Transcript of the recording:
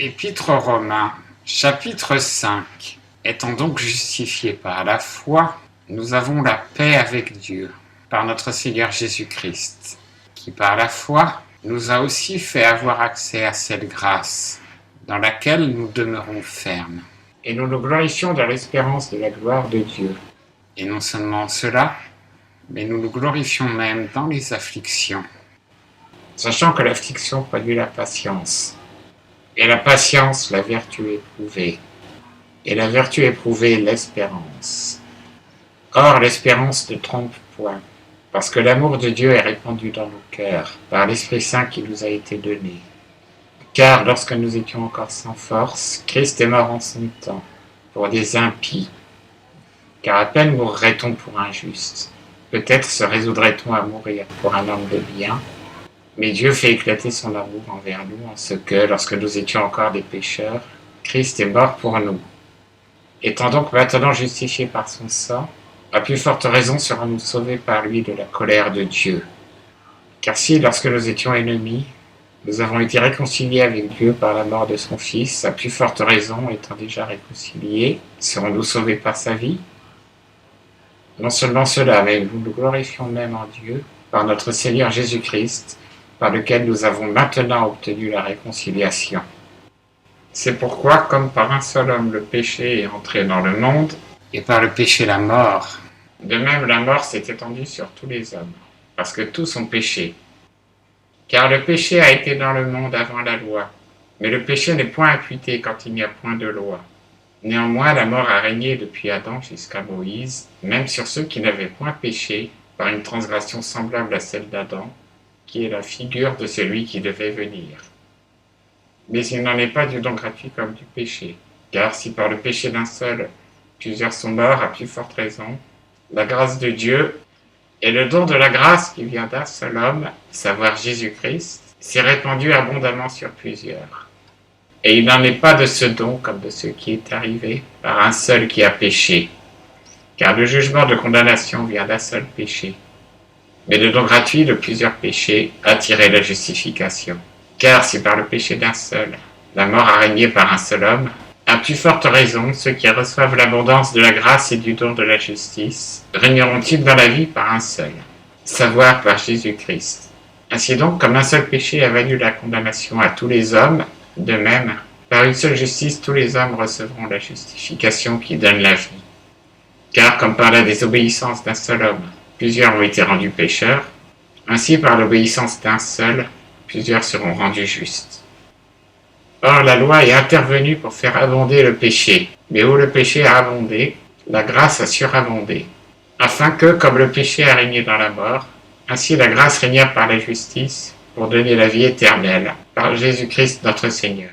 Épître aux Romains, chapitre 5. Étant donc justifiés par la foi, nous avons la paix avec Dieu, par notre Seigneur Jésus-Christ, qui par la foi nous a aussi fait avoir accès à cette grâce, dans laquelle nous demeurons fermes. Et nous nous glorifions dans l'espérance de la gloire de Dieu. Et non seulement cela, mais nous nous glorifions même dans les afflictions, sachant que l'affliction produit la patience, et la patience la vertu éprouvée, et la vertu éprouvée l'espérance. Or l'espérance ne trompe point, parce que l'amour de Dieu est répandu dans nos cœurs, par l'Esprit Saint qui nous a été donné. Car lorsque nous étions encore sans force, Christ est mort en son temps, pour des impies. Car à peine mourrait-on pour un juste. Peut-être se résoudrait-on à mourir pour un homme de bien, mais Dieu fait éclater son amour envers nous en ce que, lorsque nous étions encore des pécheurs, Christ est mort pour nous. Étant donc maintenant justifiés par son sang, à plus forte raison serons-nous sauvés par lui de la colère de Dieu. Car si, lorsque nous étions ennemis, nous avons été réconciliés avec Dieu par la mort de son Fils, à plus forte raison, étant déjà réconciliés, serons-nous sauvés par sa vie? Non seulement cela, mais nous nous glorifions même en Dieu, par notre Seigneur Jésus-Christ, par lequel nous avons maintenant obtenu la réconciliation. C'est pourquoi, comme par un seul homme le péché est entré dans le monde, et par le péché la mort, de même la mort s'est étendue sur tous les hommes, parce que tous ont péché. Car le péché a été dans le monde avant la loi, mais le péché n'est point imputé quand il n'y a point de loi. Néanmoins, la mort a régné depuis Adam jusqu'à Moïse, même sur ceux qui n'avaient point péché, par une transgression semblable à celle d'Adam, qui est la figure de celui qui devait venir. Mais il n'en est pas du don gratuit comme du péché, car si par le péché d'un seul, plusieurs sont morts, à plus forte raison, la grâce de Dieu et le don de la grâce qui vient d'un seul homme, savoir Jésus-Christ, s'est répandu abondamment sur plusieurs. Et il n'en est pas de ce don comme de ce qui est arrivé par un seul qui a péché, car le jugement de condamnation vient d'un seul péché. Mais le don gratuit de plusieurs péchés a tiré la justification. Car si par le péché d'un seul, la mort a régné par un seul homme, à plus forte raison, ceux qui reçoivent l'abondance de la grâce et du don de la justice régneront-ils dans la vie par un seul, savoir par Jésus-Christ. Ainsi donc, comme un seul péché a valu la condamnation à tous les hommes, de même, par une seule justice, tous les hommes recevront la justification qui donne la vie. Car comme par la désobéissance d'un seul homme, plusieurs ont été rendus pécheurs, ainsi par l'obéissance d'un seul, plusieurs seront rendus justes. Or la loi est intervenue pour faire abonder le péché, mais où le péché a abondé, la grâce a surabondé, afin que, comme le péché a régné dans la mort, ainsi la grâce régna par la justice, pour donner la vie éternelle, par Jésus-Christ notre Seigneur.